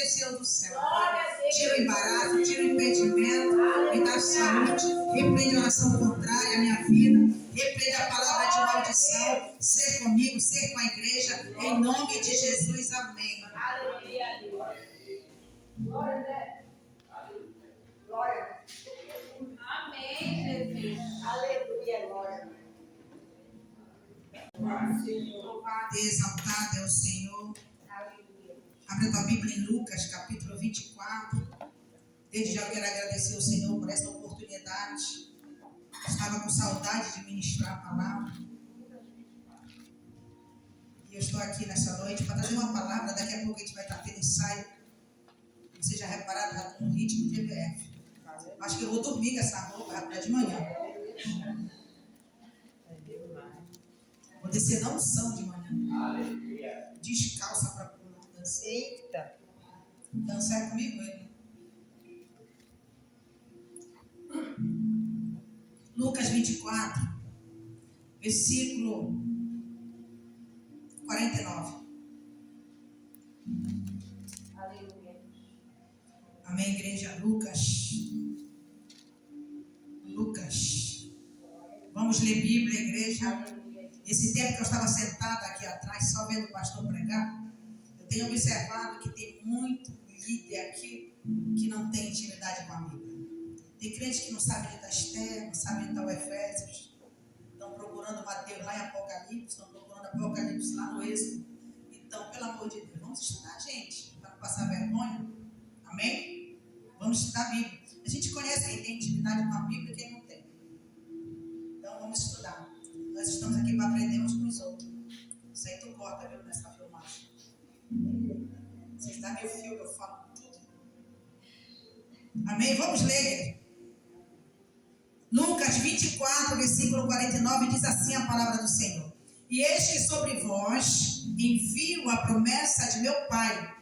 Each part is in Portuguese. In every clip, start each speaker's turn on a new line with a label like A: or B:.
A: desceu do céu. Tira o embaraço, tira o impedimento, me dá saúde, repreende a oração contrária à minha vida, repreende a palavra de maldição, ser comigo, ser com a igreja, em nome de Jesus, amém.
B: Aleluia. Glória a Deus. Glória. Amém, Jesus. Aleluia, glória.
A: Exaltado é o Senhor. Abre a tua Bíblia em Lucas, capítulo 24. Desde já eu quero agradecer ao Senhor por essa oportunidade. Estava com saudade de ministrar a palavra. E eu estou aqui nessa noite para trazer uma palavra. Daqui a pouco a gente vai estar tendo ensaio. Vocês já repararam, já estou no ritmo de EBF. Acho que eu vou dormir com essa roupa até de manhã. Vou descer na unção de manhã. Descalça para pular.
C: Eita!
A: Dançar comigo, ele. Lucas 24, versículo 49.
B: Aleluia.
A: Amém, igreja. Lucas. Vamos ler Bíblia, igreja.
B: Aleluia.
A: Esse tempo que eu estava sentada aqui atrás, só vendo o pastor pregar, eu tenho observado que tem muito líder aqui que não tem intimidade com a Bíblia. Tem crente que não sabe onde está Esther, não sabe onde está o Efésios, estão procurando Mateus lá em Apocalipse, estão procurando Apocalipse lá no Êxodo. Então, pelo amor de Deus, vamos estudar, gente, para não passar vergonha. Amém? Vamos estudar a Bíblia. A gente conhece quem tem intimidade com a Bíblia e quem não tem. Então, vamos estudar. Nós estamos aqui para aprender uns com os outros. Isso aí tu corta, viu, nessa filmagem. Vocês dão meu filme, eu falo tudo. Amém? Vamos ler. Lucas 24, versículo 49, diz assim a palavra do Senhor. E eis que sobre vós envio a promessa de meu Pai.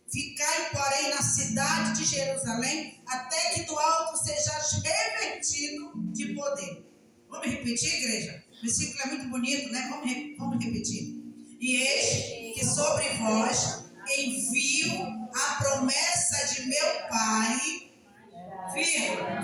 A: Ficai, porém, na cidade de Jerusalém, até que do alto sejais revestido de poder. Vamos repetir, igreja? O versículo é muito bonito, né? Vamos repetir. E eis que sobre vós envio a promessa de meu Pai.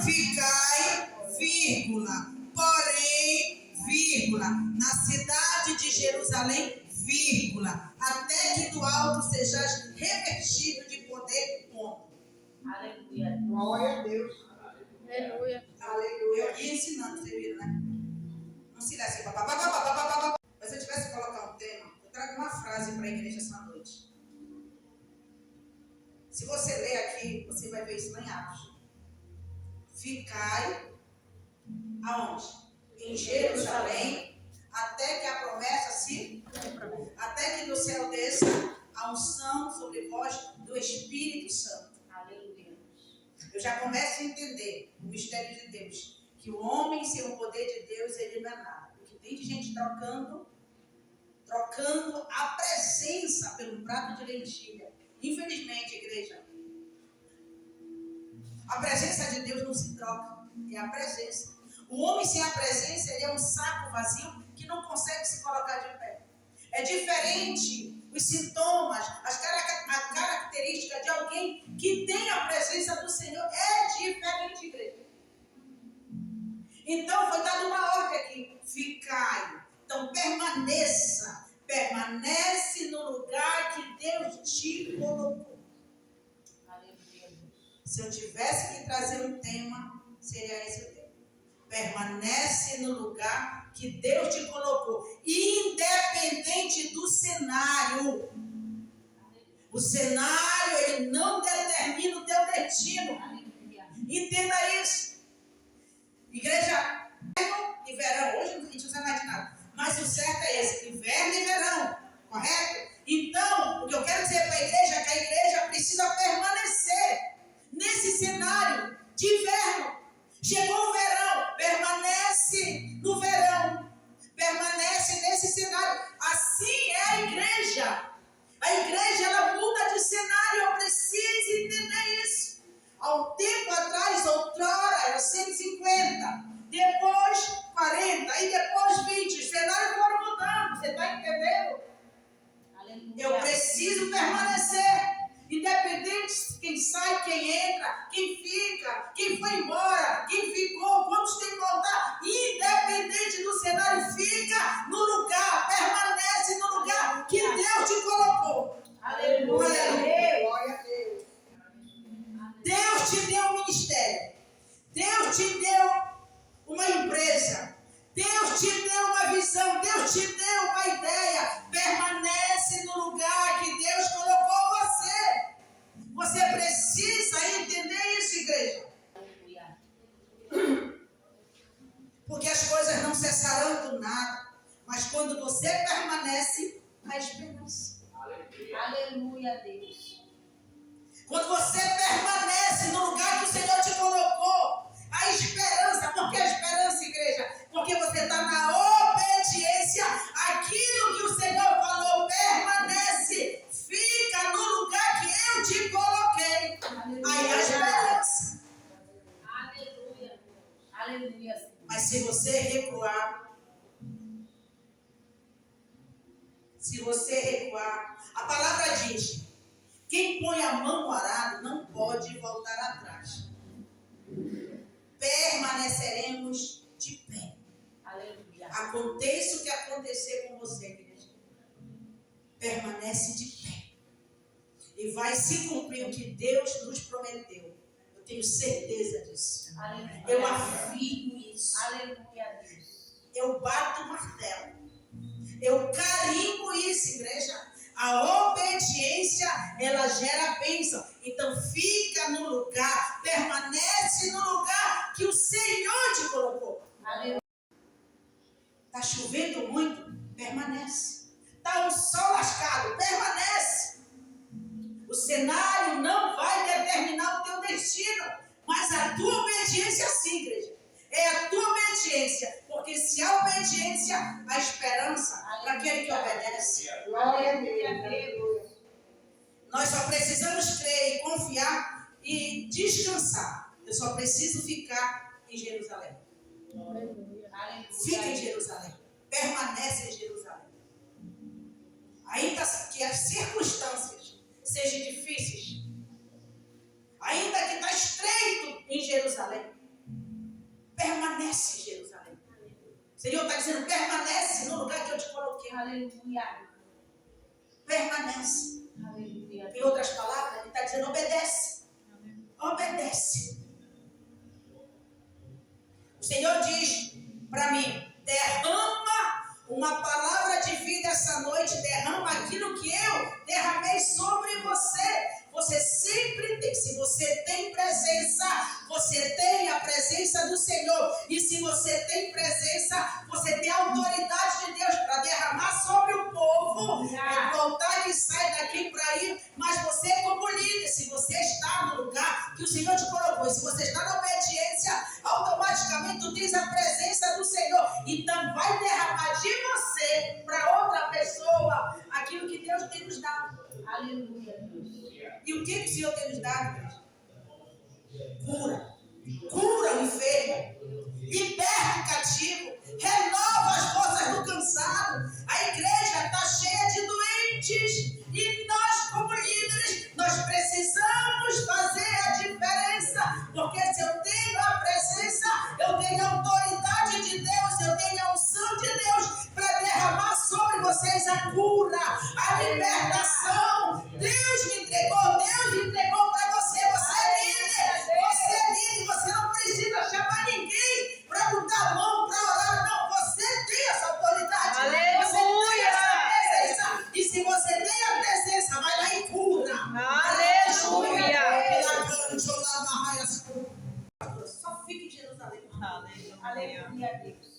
A: Ficai, vírgula, porém, vírgula, na cidade de Jerusalém, vírgula, até que do alto sejais revestido de poder, ponto.
B: Aleluia.
C: Glória a Deus.
B: Aleluia.
C: Aleluia.
A: Eu ia ensinando, você viram, né? Não se dá assim, mas se eu tivesse que colocar um tema, eu trago uma frase para a igreja essa noite. Se você ler aqui, você vai ver isso lá em Atos. Ficai aonde? Em Jerusalém, até que a promessa se... Até que do céu desça a unção sobre vós do Espírito Santo.
B: Aleluia.
A: Eu já começo a entender o mistério de Deus. Que o homem sem o poder de Deus, ele não é nada. Porque tem de gente trocando a presença pelo prato de lentilha. Infelizmente, igreja, a presença de Deus não se troca. É a presença. O homem sem a presença, ele é um saco vazio que não consegue se colocar de pé. É diferente os sintomas, a característica de alguém que tem a presença do Senhor é diferente, igreja. Então, foi dada uma ordem aqui. Ficai. Então, permanece no lugar que Deus te colocou. Se eu tivesse que trazer um tema, seria esse o tema. Permanece no lugar que Deus te colocou, independente do cenário. O cenário, ele não determina o teu destino. Entenda isso. Igreja, inverno e verão. Hoje a gente não sabe mais de nada. Mas o certo é esse, inverno e verão. Correto? Então, o que eu quero dizer para a igreja é que a igreja precisa permanecer nesse cenário de inverno. Chegou o verão, permanece no verão. Permanece nesse cenário. Assim é a igreja. A igreja, ela muda de cenário. Eu preciso entender isso. Há um tempo atrás, outrora, era 150. Depois, 40. E depois, 20. Os cenários foram mudando. Você está entendendo?
B: Aleluia.
A: Eu preciso permanecer. sai, quem entra, quem fica, quem foi embora, quem ficou, quantos tem que voltar. Independente do cenário, fica no lugar, permanece no lugar que Deus te colocou.
B: Aleluia.
C: Glória a Deus.
A: Deus te deu um ministério. Deus te deu uma empresa. Deus te deu uma visão. Deus te deu uma ideia. Permanece no lugar que Deus colocou você. Você precisa entender isso, igreja. Porque as coisas não cessarão do nada. Mas quando você permanece, há esperança.
B: Aleluia, Deus.
A: Quando você permanece no lugar que o Senhor te colocou, a esperança. Por que a esperança, igreja? Porque você está na obediência àquilo que o Senhor falou. Permanece, fica no lugar que eu te coloquei. Aí a esperança.
B: Aleluia. Aleluia, Senhor.
A: Mas se você recuar, a palavra diz: quem põe a mão no arado não pode voltar atrás. Permaneceremos de pé.
B: Aleluia.
A: Aconteça o que acontecer com você, igreja. Permanece de pé. E vai se cumprir o que Deus nos prometeu. Eu tenho certeza disso.
B: Aleluia.
A: Eu afirmo isso.
B: Aleluia, Deus.
A: Eu bato o martelo. Eu carimbo isso, igreja. A obediência, ela gera bênção. Então fica no lugar, permanece no lugar que o Senhor te colocou.
B: Aleluia.
A: Está chovendo muito? Permanece. Está um sol lascado? Permanece. O cenário não vai determinar o teu destino, mas a tua obediência sim, igreja. É a tua obediência, porque se há obediência, há esperança para aquele que obedece.
C: Glória a Deus.
A: Nós só precisamos crer e confiar e descansar. Eu só preciso ficar em Jerusalém. Fica em Jerusalém. Permanece em Jerusalém. Ainda que as circunstâncias sejam difíceis, ainda que está estreito em Jerusalém, permanece em Jerusalém. O Senhor está dizendo: permanece no lugar que eu te coloquei.
B: Aleluia.
A: Permanece.
B: Aleluia.
A: Em outras palavras, ele está dizendo: obedece. Obedece. O Senhor diz para mim: derrama uma palavra de vida essa noite, derrama aquilo que eu derramei sobre você. Você sempre tem, se você tem presença, você tem a presença do Senhor. E se você tem presença, você tem a autoridade de Deus para derramar sobre o povo, voltar e sair daqui para ir. Mas você, como líder, se você está no lugar que o Senhor te colocou, e se você está na obediência, automaticamente tu tens a presença do Senhor. Então vai derramar de você para outra pessoa aquilo que Deus tem nos dado.
B: Aleluia, Deus.
A: E o que o Senhor tem nos dado? Cura. Cura o enfermo. Liberta o cativo. Renova as forças do cansado. A igreja está cheia de doentes. E nós, como líderes, nós precisamos fazer a diferença. Porque se eu tenho a presença, eu tenho a autoridade de Deus, eu tenho a unção de Deus para derramar sobre vocês a cura, a libertação. Deus me entregou para você. Você é líder, você não precisa chamar ninguém para botar a mão, para orar. Não, você tem essa autoridade.
C: Aleluia.
A: Você tem essa presença. E se você tem a presença, vai lá e cura.
C: Aleluia.
A: Só fique em Jerusalém.
B: Aleluia, Deus.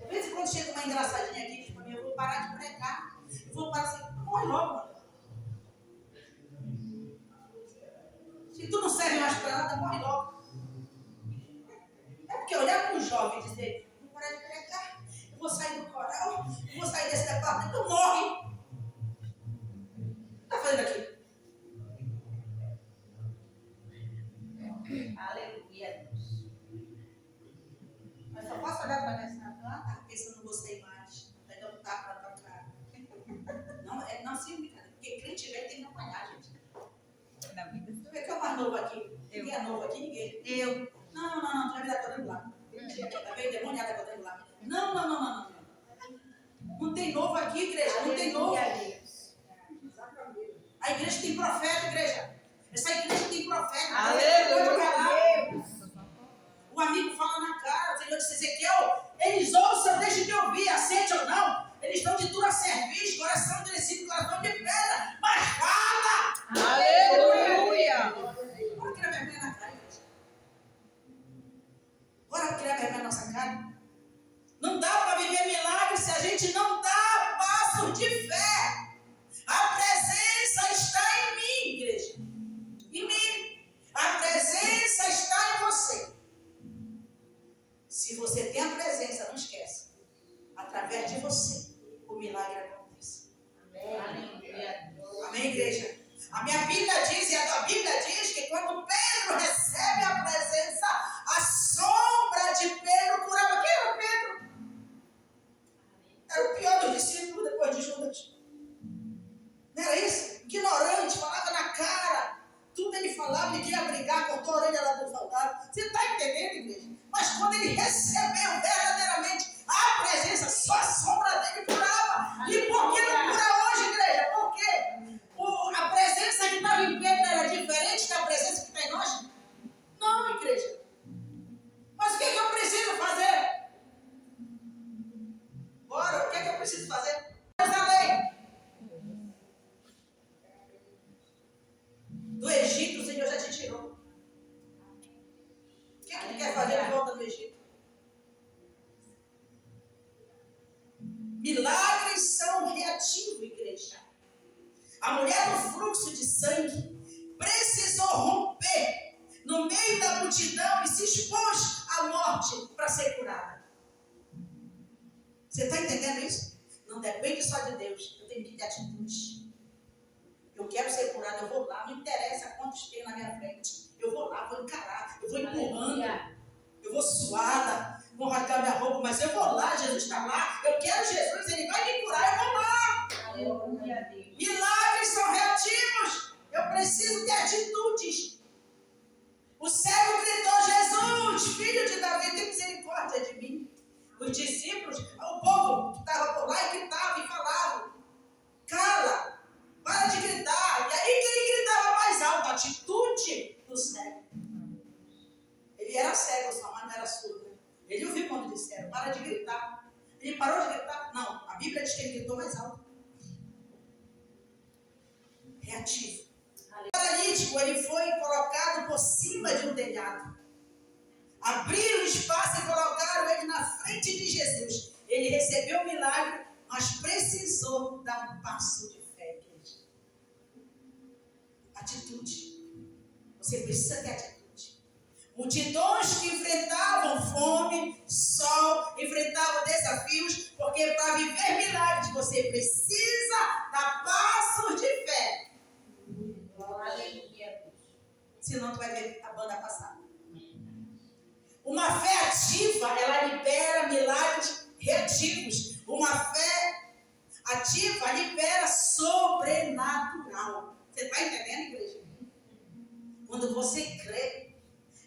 A: De vez em quando chega uma engraçadinha aqui, diz pra mim: eu vou parar de pregar. Eu vou parar assim: morre logo, mano. Se tu não serve mais para nada, morre logo. É porque olhar para um jovem e dizer: vou parar de pregar, eu vou sair do coral, eu vou sair desse departamento, tu morre. O que tá fazendo aqui?
B: Aleluia, Deus.
A: Mas só posso olhar para essa planta, porque se eu não gostei mais, vai dar um tapa na tua cara. Não, sim, porque crente tem profeta, igreja. Essa igreja tem profeta.
C: Aleluia.
A: O amigo fala na cara, o Senhor disse, Ezequiel, eles ouçam, deixem de ouvir, aceite ou não. Eles estão de tudo a serviço, coração endurecido, coração de pedra, mas fala!
C: Aleluia.
A: Bora criar vergonha na cara, igreja. Bora criar vergonha na nossa cara. Não dá para viver milagre se a gente não dá passos de fé. A presença está em mim, igreja. Em mim. A presença está em você. Se você tem a presença, não esquece. Através de você, o milagre acontece. Amém, igreja? A minha Bíblia diz, e a tua Bíblia diz, que quando Pedro recebe a presença, a sombra de Pedro curava. Quem era Pedro? Era o pior dos discípulos depois de Judas. Não era isso? Ignorante, falava na cara. Tudo ele falava, ele queria brigar, cortou a orelha lá do soldado. Você está entendendo, igreja? Mas quando ele recebeu verdadeiramente a presença, só a sombra dele curava. E por que não cura hoje, igreja? Por quê? A presença que estava em Pedro era diferente da presença que está em nós? Não, igreja. Mas o que eu preciso fazer? Bora, o que eu preciso fazer? Mas a lei. Do Egito, o Senhor já te tirou. O que ele quer fazer de volta do Egito? Milagres são reativos, igreja. A mulher do fluxo de sangue precisou romper no meio da multidão e se expôs à morte para ser curada. Você está entendendo isso? Não depende só de Deus. Eu tenho que ter atitude. Eu quero ser curado, eu vou lá. Não interessa quantos tem na minha frente. Eu vou lá, vou encarar. Eu vou empurrando. Eu vou suada. Vou rasgar minha roupa, mas eu vou lá. Jesus está lá. Eu quero Jesus, Ele vai me curar. Eu vou lá.
B: Aleluia, Deus.
A: Milagres são reativos. Eu preciso ter atitudes. O cego gritou, Jesus, filho de Davi, tem misericórdia de mim. Os discípulos, o povo que estava por lá e gritava e falava, cala, para de gritar. E aí que ele gritava mais alto, a atitude do cego. Ele era cego só, mas não era surdo. Ele ouviu quando disseram, para de gritar. Ele parou de gritar? Não, a Bíblia diz que ele gritou mais alto. Reativo. O paralítico, ele foi colocado por cima de um telhado. Abriram espaço e colocaram ele na frente de Jesus. Ele recebeu o milagre, mas precisou dar um passo de fé, igreja. Atitude. Você precisa ter atitude. Multidões que enfrentavam fome, sol, enfrentavam desafios, porque para viver milagres você precisa dar passos de fé.
B: Aleluia, Deus.
A: Senão tu vai ver a banda passar. Uma fé ativa, ela libera milagres reativos. Uma fé ativa libera sobrenatural. Você está entendendo, igreja? Quando você crê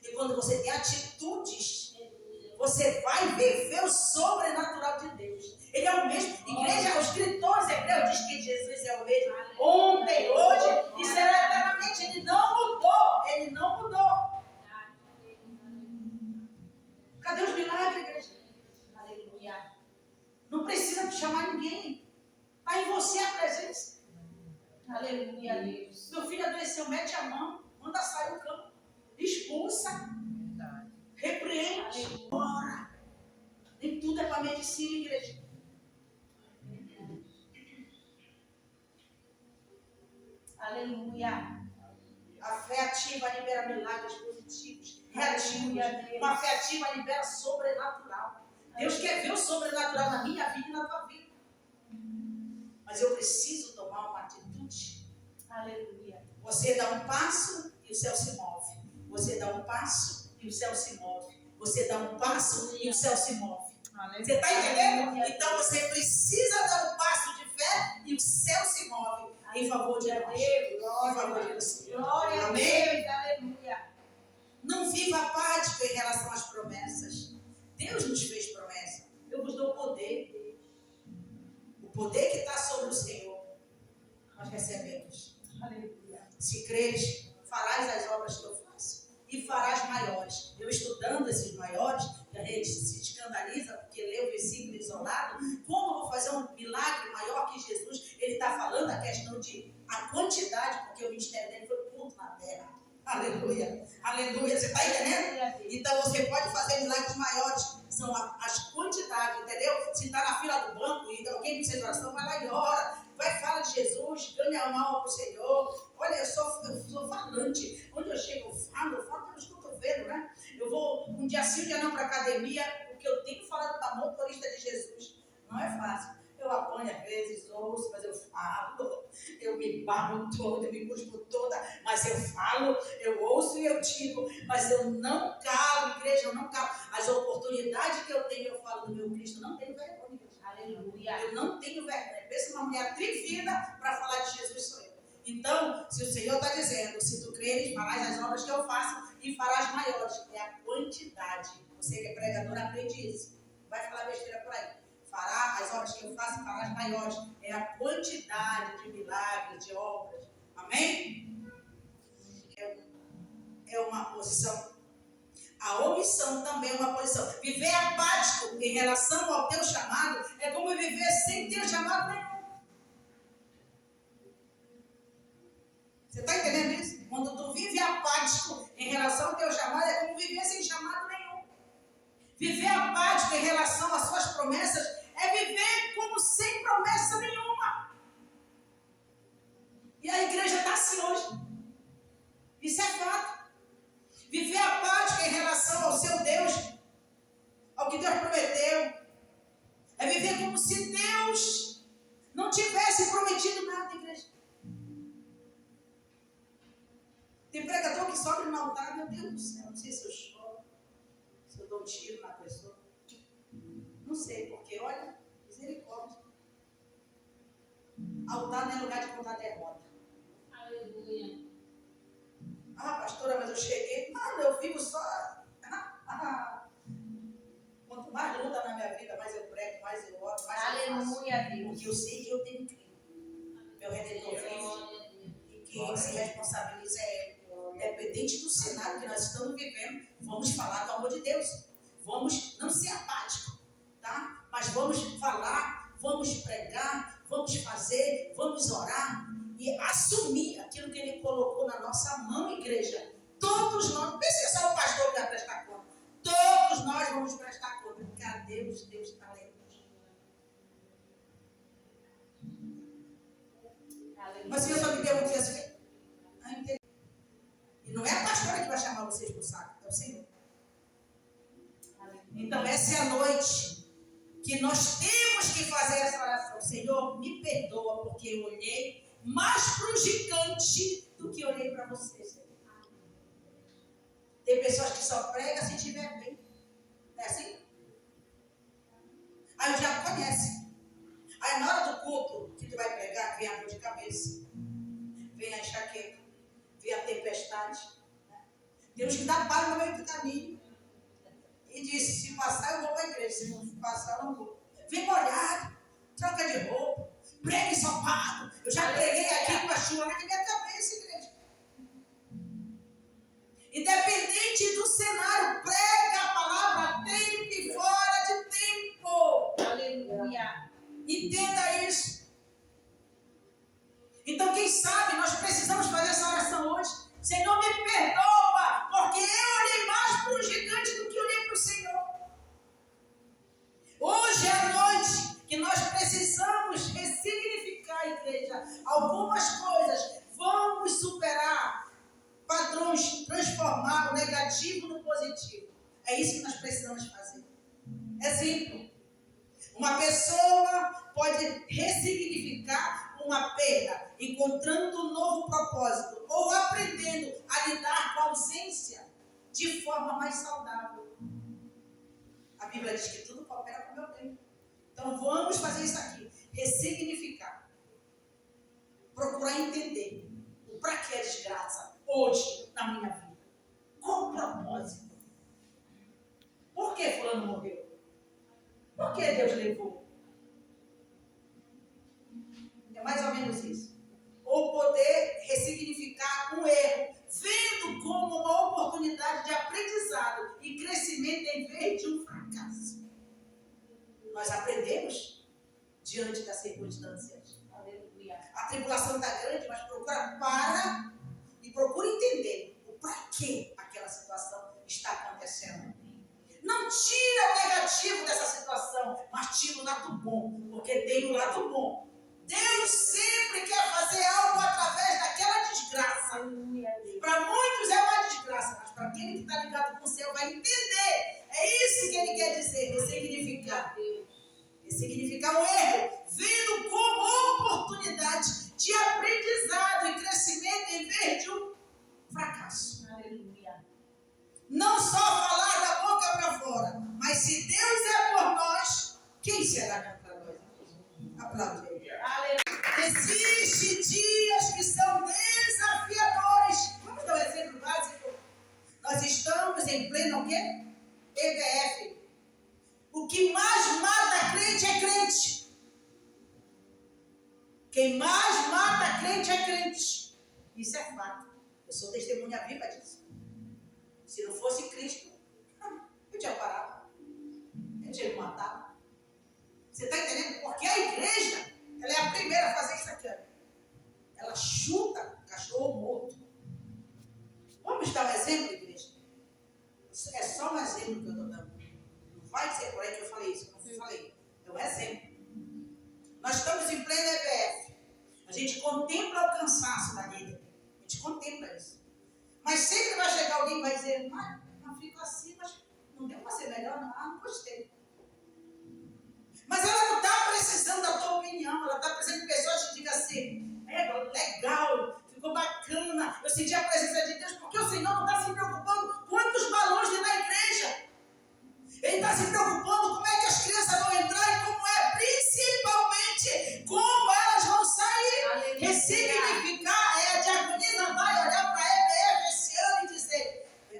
A: e quando você tem atitudes, você vai viver o sobrenatural de Deus. Ele é o mesmo. Igreja, os escritores hebreus dizem que Jesus é o mesmo ontem, hoje e será eternamente. Ele não mudou. Ele não mudou. Cadê os milagres, igreja?
B: Aleluia.
A: Não precisa de chamar ninguém. Está em você a presença.
B: Aleluia, Deus.
A: Meu filho adoeceu, mete a mão, manda sair do campo, expulsa, repreende, ora. Nem tudo é para medicina, igreja.
B: Aleluia.
A: A fé ativa libera milagres positivos, reativos. Uma fé ativa libera sobrenatural. Deus quer ver o sobrenatural na minha vida e na tua vida. Mas eu preciso tomar uma atitude.
B: Aleluia.
A: Você dá um passo e o céu se move. Você dá um passo e o céu se move. Você dá um passo e o céu se move. Você está entendendo? Então você precisa dar um passo de fé e o céu se move em favor de nós. Em favor de você.
B: Glória a
A: Amém?
B: Deus. Aleluia.
A: Não viva apático em relação às promessas. Deus nos fez promessa. Eu vos dou poder. O poder que está sobre o Senhor, nós recebemos.
B: Aleluia.
A: Se creres, farás as obras que eu faço. E farás maiores. Eu estudando esses maiores, a gente se escandaliza porque lê o versículo isolado. Como eu vou fazer um milagre maior que Jesus? Ele está falando a questão de a quantidade, porque o ministério dele foi culto na terra. Aleluia. Aleluia. Você está entendendo? Então você pode fazer milagres maiores. São as quantidades, entendeu? Se está na fila do banco e alguém precisa de oração, vai lá e ora. Vai, fala de Jesus, ganha a alma para o Senhor. Olha, eu sou falante. Onde eu chego, eu falo pelos cotovelos, né? Eu vou um dia sim, um dia não para a academia, porque eu tenho falado para motorista de Jesus. Não é fácil. Eu apanho às vezes, ouço, mas eu falo. Eu me barro toda, eu me cuspo toda, mas eu falo, eu ouço e eu digo, mas eu não calo, igreja, eu não calo. As oportunidades que eu tenho, eu falo do meu Cristo, não tenho vergonha, igreja.
B: Aleluia.
A: Eu não tenho vergonha. Pensa uma mulher atrevida para falar de Jesus, sou eu. Então, se o Senhor está dizendo, se tu creres, farás as obras que eu faço e farás maiores. É a quantidade. Você que é pregador, aprende isso. Vai falar besteira por aí. Fará as obras que eu faço e farás maiores. É a quantidade de milagres, de obras. Amém? É uma posição. A omissão também é uma posição. Viver apático em relação ao teu chamado é como viver sem ter chamado nenhum. Você está entendendo isso? Quando tu vive apático em relação ao teu chamado é como viver sem chamado nenhum. Viver apático em relação às suas promessas é viver como sem promessa nenhuma. E a igreja está assim hoje. Isso é fato. Viver apático em relação ao seu Deus, ao que Deus prometeu, é viver como se Deus não tivesse prometido nada, igreja. Tem pregador que sobe no altar, meu Deus do céu, não sei se eu choro, se eu dou um tiro na pessoa. Não sei, porque olha, misericórdia. Altar não é lugar de contar derrota.
B: Aleluia.
A: Ah, pastora, mas eu cheguei. Mano, eu vivo só. Quanto mais luta na minha vida, mais eu prego, mais eu oro, mais eu faço.
B: Aleluia, Deus.
A: Porque eu sei que eu tenho Cristo. Meu Redentor vive. E quem se responsabiliza é Ele. Independente do cenário que nós estamos vivendo, vamos falar do amor de Deus. Vamos não ser apáticos, tá? Mas vamos falar, vamos pregar, vamos fazer, vamos orar e assumir aquilo que Ele colocou na nossa mão, igreja. Todos nós, não precisa só o pastor que vai prestar conta. Todos nós vamos prestar conta. Cadê os teus talentos? Mas se eu só me perguntei assim, e não é a pastora que vai chamar vocês para o saco, é o Senhor. Então essa é a noite que nós temos que fazer essa oração. Senhor, me perdoa porque eu olhei mais para o gigante do que olhei para você, Senhor. Tem pessoas que só pregam se estiver bem. Não é assim? Aí o diabo conhece. Aí na hora do culto que tu vai pregar, vem a dor de cabeça, vem a enxaqueca, vem a tempestade. Tem uns que dá paro no meio do caminho. E disse, se passar eu vou para a igreja, se não passar eu não vou. Vem molhado, troca de roupa, prega ensopado. Eu já preguei aqui com a chuva na minha cabeça, igreja. Independente do cenário, prega a palavra tempo e fora de tempo.
B: Aleluia.
A: Entenda isso. Então, quem sabe, nós precisamos fazer essa oração hoje. Senhor, me perdoa, porque eu olhei mais para o gigante do que olhei para o Senhor. Hoje é a noite que nós precisamos ressignificar, igreja, algumas coisas. Vamos superar padrões, transformar o negativo no positivo. É isso que nós precisamos fazer. Exemplo. Uma pessoa pode ressignificar uma perda, encontrando um novo propósito, ou aprendendo a lidar com a ausência de forma mais saudável. A Bíblia diz que tudo coopera para o meu bem. Então vamos fazer isso aqui, ressignificar. Procurar entender o para que a desgraça hoje na minha vida. Qual o propósito? Por que fulano morreu? Por que Deus levou? É mais ou menos isso. Ou poder ressignificar tribulação está grande, mas para e procura entender o para que aquela situação está acontecendo. Não tira o negativo dessa situação, mas tira o lado bom, porque tem o lado bom. Deus sempre quer fazer algo através daquela desgraça. Para muitos é uma desgraça, mas para aquele que está ligado com o céu vai entender. É isso que ele quer dizer, ressignificar. Ressignificar o erro, vendo como oportunidade de aprendizado e crescimento em vez de um fracasso.
B: Aleluia.
A: Não só falar da boca para fora, mas se Deus é por nós, quem será contra nós? Aplaude ele. Existem dias que são desafiadores. Vamos dar um exemplo básico. Nós estamos em pleno o quê? EBF. O que mais mata crente é crente. Quem mais mata crente é crente. Isso é fato. Eu sou testemunha viva disso. Se não fosse Cristo, eu tinha parado. Eu tinha me matado. Você está entendendo? Porque a igreja, ela é a primeira a fazer isso aqui. Ela chuta cachorro morto. Vamos dar um exemplo, igreja? É só um exemplo que eu estou dando. Não vai ser por aí que eu falei isso. Eu não falei. É um exemplo. Nós estamos em pleno EBF. A gente contempla o cansaço da vida. A gente contempla isso. Mas sempre vai chegar alguém que vai dizer, mas não fico assim, mas não deu para ser melhor, não. Ah, não gostei. Mas ela não está precisando da tua opinião, ela está precisando de pessoas que digam assim, legal, ficou bacana, eu senti a presença de Deus, porque o Senhor não está se preocupando quantos balões tem na igreja. Ele está se preocupando como é que as crianças vão entrar e como é, principalmente, como elas vão sair.
B: Aleluia.
A: Ressignificar é a diaconisa vai olhar para a EBF esse ano e dizer,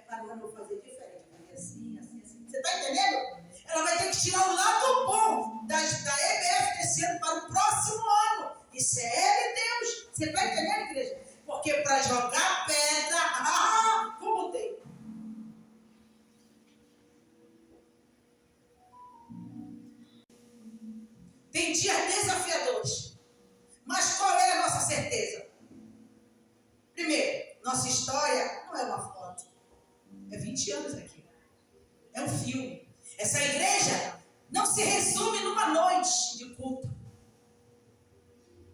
A: mas eu vou fazer diferente, assim, assim, assim. Você está entendendo? Ela vai ter que tirar o lado bom da EBF desse ano para o próximo ano. Isso é ela e Deus. Você está entendendo, igreja? Porque para jogar pedra, como tem? Tem dias desafiadores. Mas qual é a nossa certeza? Primeiro, nossa história não é uma foto. É 20 anos aqui. É um filme. Essa igreja não se resume numa noite de culto.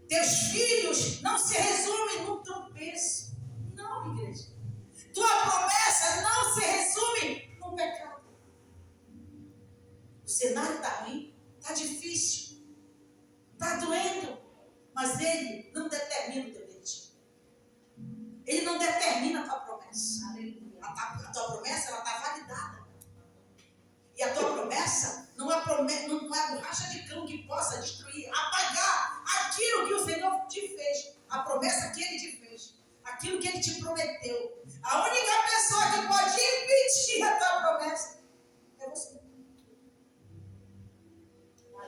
A: Teus filhos não se resumem num tropeço. Não, igreja. Tua promessa não se resume num pecado. O cenário está ruim, está difícil, está doendo, mas ele não determina o teu destino. Ele não determina a tua promessa. A tua promessa, ela está validada. E a tua promessa não é borracha de cão que possa destruir, apagar aquilo que o Senhor te fez, a promessa que Ele te fez, aquilo que Ele te prometeu. A única pessoa que pode impedir a tua promessa é você.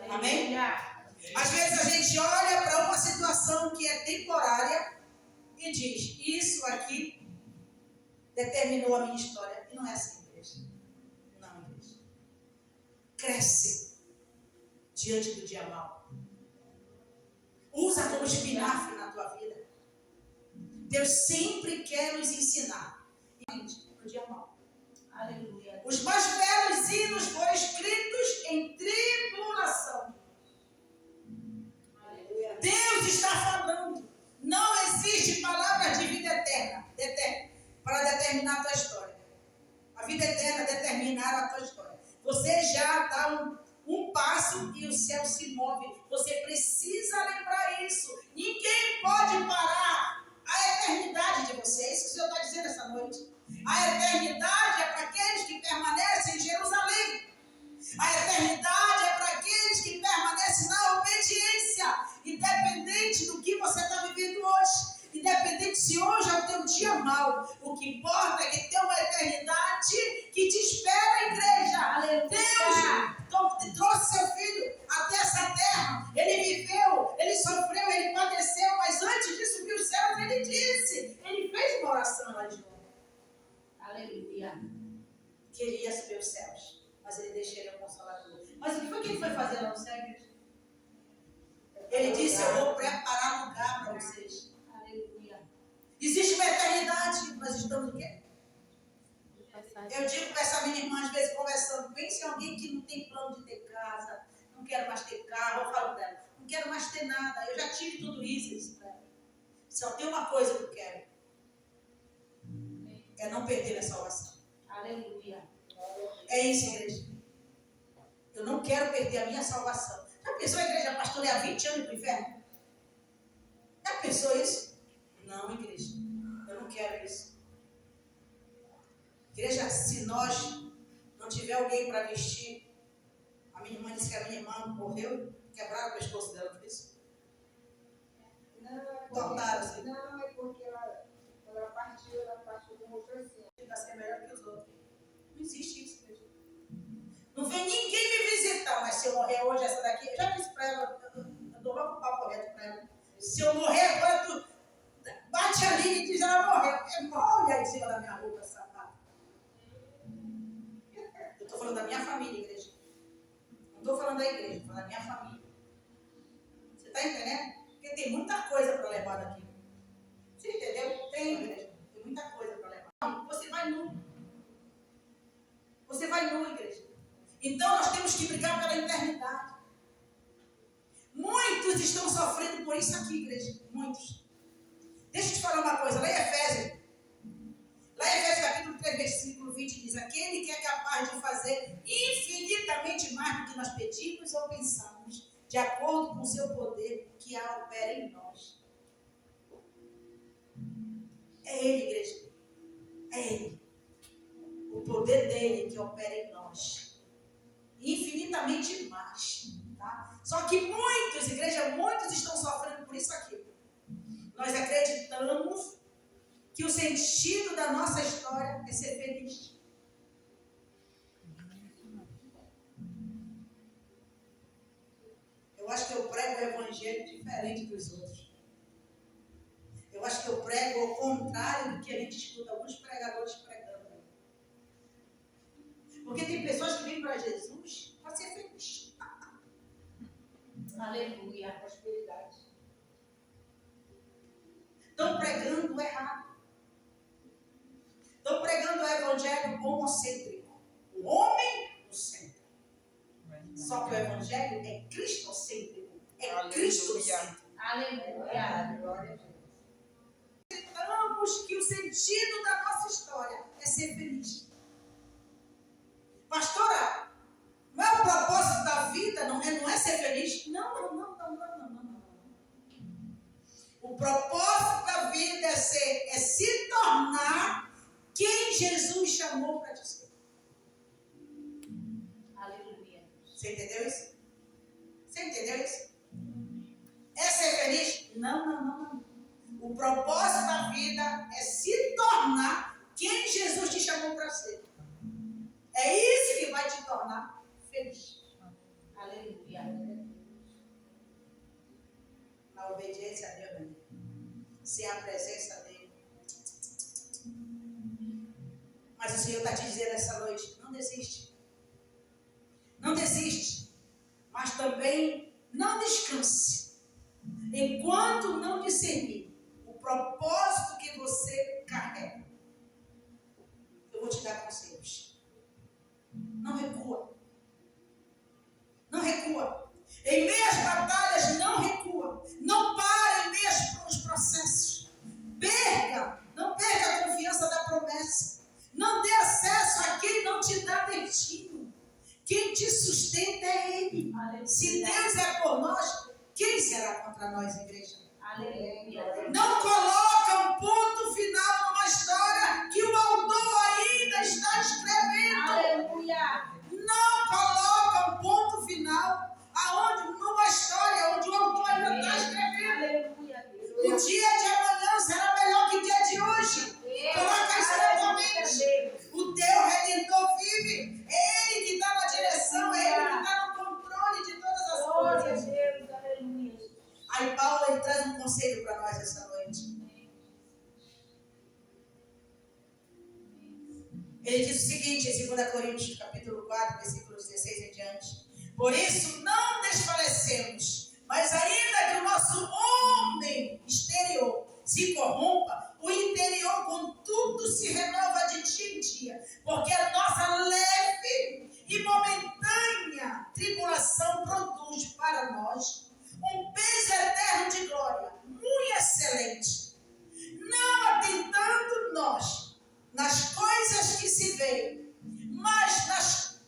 A: Amém? Às vezes a gente olha para uma situação que é temporária e diz, isso aqui determinou a minha história. E não é assim, igreja. Não, igreja. Cresce diante do dia mau. Usa como espinafre na tua vida. Deus sempre quer nos ensinar. No dia mau.
B: Aleluia.
A: Os mais belos hinos foram escritos em tribulação.
B: Aleluia.
A: Deus está falando. Não existe palavra de vida eterna para determinar a tua história. A vida eterna determinará a tua história. Você já dá um passo e o céu se move. Você precisa lembrar isso. Ninguém pode parar a eternidade de você. É isso que o Senhor está dizendo essa noite. A eternidade é para aqueles que permanecem em Jerusalém. A eternidade é para aqueles que permanecem na obediência, independente do que você está vivendo hoje, independente se hoje é o teu dia mau. O que importa é que tem uma eternidade que te espera, igreja.
B: Aleluia.
A: Deus trouxe seu filho até essa terra. Ele viveu, ele sofreu, ele padeceu, mas antes de subir os céus, ele disse, ele fez uma oração lá de novo.
B: Aleluia.
A: Que ele ia subir os céus, mas ele deixou ele o Consolador. Mas o que foi que ele foi fazer lá no céu? Ele disse, eu vou preparar lugar para vocês.
B: Aleluia.
A: Existe uma eternidade, nós estamos o quê? Eu digo para essa minha irmã, às vezes, conversando, pense em alguém que não tem plano de ter casa, não quero mais ter carro, eu falo dela, não quero mais ter nada, eu já tive tudo isso, eu disse para ela. Só tem uma coisa que eu quero, é não perder a salvação.
B: Aleluia.
A: É isso, igreja. Eu não quero perder a minha salvação. Já pensou a igreja pastorear 20 anos para o inferno? Já pensou isso? Não, igreja. Eu não quero isso. Igreja, se nós não tiver alguém para vestir, a minha irmã disse que a minha irmã morreu, quebraram o pescoço dela por isso. Cortaram-se.
C: Não, é porque ela partiu com o assim.
A: Está sendo melhor que os outros. Não existe isso, igreja. Não vem ninguém me visitar, mas se eu morrer hoje, essa daqui, eu já disse para ela, eu dou logo o papo reto para ela. Se eu morrer agora, tu bate ali e diz, ela morreu. Olha em cima da minha roupa, sapato. Eu estou falando da minha família, igreja. Não estou falando da igreja, estou falando da minha família. Você está entendendo? Porque tem muita coisa para levar daqui. Você entendeu? Tem, igreja. Tem muita coisa para levar. Não, você vai nu. Você vai nu, igreja. Então nós temos que brigar pela eternidade. Muitos estão sofrendo por isso aqui, igreja. Muitos. Deixa eu te falar uma coisa. Lá em Efésios. Lá em Efésios capítulo 3, versículo 20 diz: aquele que é capaz de fazer infinitamente mais do que nós pedimos ou pensamos, de acordo com o seu poder que opera em nós. É Ele, igreja. É Ele. O poder dele que opera em nós. Infinitamente mais. Tá? Só que muitos, igreja, muitos estão sofrendo por isso aqui. Nós acreditamos que o sentido da nossa história é ser feliz. Eu acho que eu prego o evangelho diferente dos outros. Eu acho que eu prego ao contrário do que a gente escuta alguns pregadores pregando. Porque tem pessoas que vêm para Jesus para ser feliz.
B: Aleluia.
C: Prosperidade.
A: Estão pregando errado. Estão pregando o evangelho homocêntrico. O homem no centro. Só que o evangelho é cristocêntrico. É cristocêntrico.
B: Aleluia.
C: Glória a Deus.
A: Acreditamos que o sentido da nossa história é ser feliz. Pastora, não é o propósito da vida, não é ser feliz? Não. O propósito da vida é se tornar quem Jesus chamou para te ser.
B: Aleluia.
A: Você entendeu isso? Você entendeu isso? É ser feliz? Não. O propósito da vida é se tornar quem Jesus te chamou para ser. É isso que vai te tornar feliz.
B: Aleluia.
A: Na obediência a Deus, né? Sem a presença dele. Mas o Senhor está te dizendo essa noite: não desiste. Não desiste. Mas também não descanse. Enquanto não discernir o propósito que você carrega. Eu vou te dar conselhos. Não recua. Não recua. Em meio às batalhas, não recua. Não para em meio aos processos. Não perca a confiança da promessa. Não dê acesso a quem não te dá destino. Quem te sustenta é Ele.
B: Aleluia.
A: Se Deus é por nós, quem será contra nós, igreja?
B: Aleluia.
A: Não coloca um ponto final numa história que o autor ainda está escrevendo.
B: Aleluia.
A: Não coloca um ponto final numa história onde o autor ainda está escrevendo.
B: Aleluia.
A: O dia de amanhã será melhor que o dia de hoje. Coloca isso na tua mente. O teu Redentor vive. É Ele que está na direção. É Ele que está no controle de todas as
B: Glória a
A: coisas.
B: Deus. Aleluia.
A: Aí Paulo ele traz um conselho para nós essa noite. Ele diz o seguinte em 2 Coríntios capítulo 4, versículos 16 em diante: por isso não desfalecemos, Mas ainda que o nosso homem exterior se corrompa, o interior, contudo, se renova de dia em dia, porque a nossa leve e momentânea tribulação produz para nós um peso eterno de glória, muito excelente, não atentando nós nas coisas que se veem, mas nas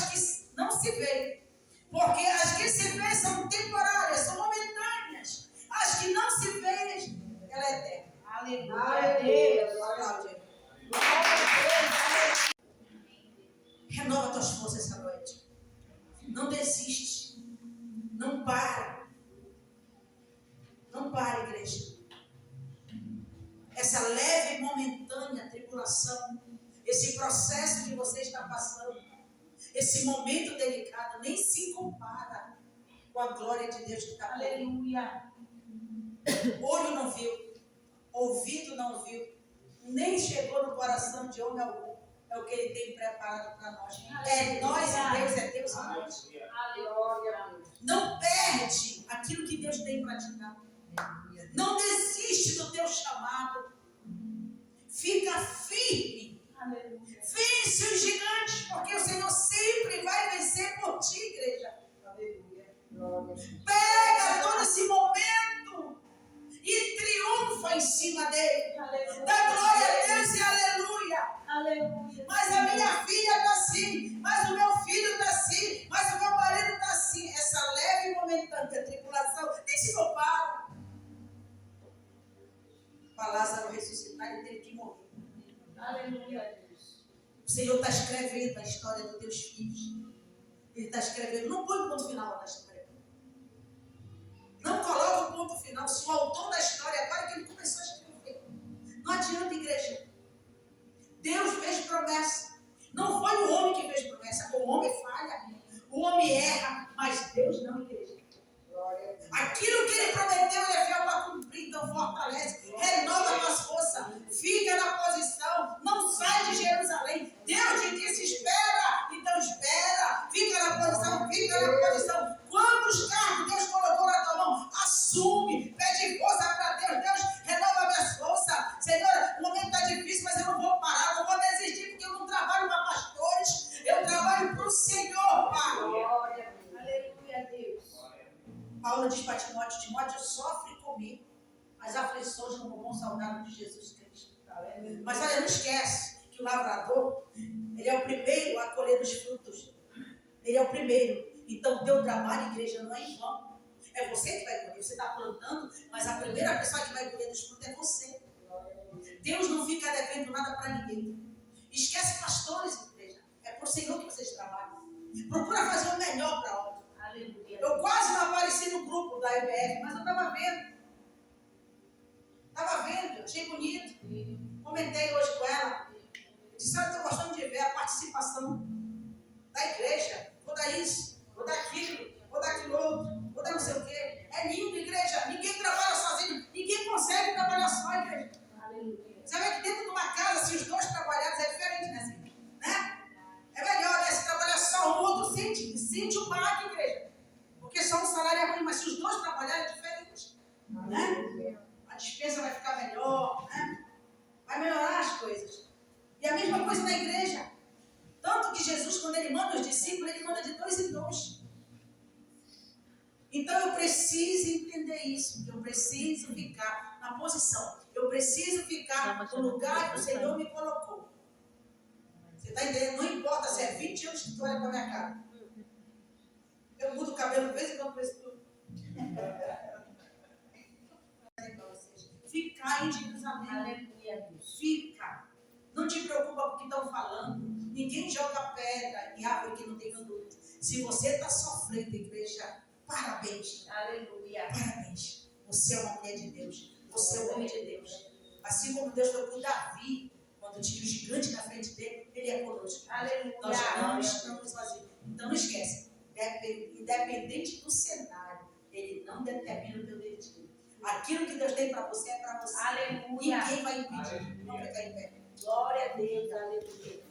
A: que não se veem, porque as que se veem são temporárias, são momentâneas, as que não se veem, ela é eterna.
B: Aleluia.
A: Cláudia, renova tuas forças essa noite. Não desiste. Não para. Não para, igreja. Essa leve e momentânea tribulação, esse processo que você está passando, esse momento delicado, nem se compara com a glória de Deus que está por aí.
B: Aleluia.
A: Olho não viu, ouvido não ouviu, nem chegou no coração de homem algum. É o que Ele tem preparado para nós. É nós e Deus, é Deus e nós.
B: Aleluia.
A: Não perde aquilo que Deus tem para te dar. Não desiste do teu chamado. Fica firme.
B: Aleluia.
A: Vence os gigantes, porque o Senhor sempre vai vencer por ti, igreja. Pega todo esse momento e triunfa em cima dele.
B: Aleluia.
A: Dá glória a Deus e aleluia.
B: Aleluia.
A: Mas a minha filha está assim, mas o meu filho está assim, mas o meu marido está assim. Essa leve e momentânea tribulação nem se compara. Para Lázaro ressuscitar, ele teve que morrer.
B: Aleluia.
A: O Senhor está escrevendo a história dos teus filhos. Ele está escrevendo. Não põe o ponto final na história. Não coloca o ponto final. Se o autor da história, agora que ele começou a escrever. Não adianta, igreja. Deus fez promessa. Não foi o homem que fez promessa. O homem falha. O homem erra. Mas Deus não, igreja. Aquilo que ele prometeu, ele é fiel para cumprir. Então fortalece. Renova as tuas forças. Fica na posição. Não sai de Jerusalém. Deus te disse, espera. Então espera. Fica na posição. Fica na posição. Quantos cargos Deus colocou na tua mão? Assume. Pede força para Deus. Deus, renova minhas forças. Senhor, o momento está difícil, mas eu não vou parar. Não vou desistir, porque eu não trabalho para pastores. Eu trabalho para o Senhor, Pai.
B: Aleluia, Deus.
A: Paulo diz para Timóteo, Timóteo sofre comigo as aflições como bom soldado de Jesus Cristo. Mas olha, não esquece que o lavrador, ele é o primeiro a colher os frutos. Ele é o primeiro. Então o teu trabalho, igreja, não é em vão. É você que vai colher. Você está plantando, mas a primeira pessoa que vai colher os frutos é você. Deus não fica devendo nada para ninguém. Esquece pastores, igreja. É por Senhor que vocês trabalham. Procura fazer o melhor para a obra.
B: Aleluia.
A: Eu quase não apareci no grupo da IBF, mas eu estava vendo. Achei bonito. Comentei hoje com ela. Disse, eu estou gostando de ver a participação da igreja. Vou dar isso, vou dar aquilo, vou dar aquilo outro, vou dar não sei o quê. É lindo, igreja. Ninguém trabalha sozinho. Ninguém consegue trabalhar só, igreja.
B: Aleluia.
A: Você vê que dentro de uma casa, se os dois trabalharem, é diferente, né? É melhor, né? Se trabalhar só um, outro sente o baque, igreja. Porque só um salário é ruim, mas se os dois trabalharem, é diferente. Né? A despesa vai ficar melhor, né? Vai melhorar as coisas. E a mesma coisa na igreja. Tanto que Jesus, quando ele manda os discípulos, ele manda de 2 em 2. Então eu preciso entender isso, que eu preciso ficar na posição. Eu preciso ficar no lugar que o Senhor me colocou. Você está entendendo? Não importa se é 20 anos que tu olha para a minha cara. Eu mudo o cabelo de vez em quando para isso tudo. Ficar em Jerusalém.
B: Aleluia, Deus.
A: Fica. Não te preocupa com o que estão falando. Ninguém joga pedra em árvore que não tem fruto. Se você está sofrendo, igreja, parabéns.
B: Aleluia.
A: Parabéns. Você é uma mulher de Deus. Você é um homem de Deus. Assim como Deus foi com Davi, quando tinha o gigante na frente dele, ele é conosco.
B: Aleluia.
A: Nós não estamos sozinhos. Então não esquece. Independente do cenário, ele não determina o teu destino. Aquilo que Deus tem para você é para você.
B: Aleluia.
A: Ninguém vai impedir. Vamos ficar em pé.
B: Glória a Deus. Aleluia.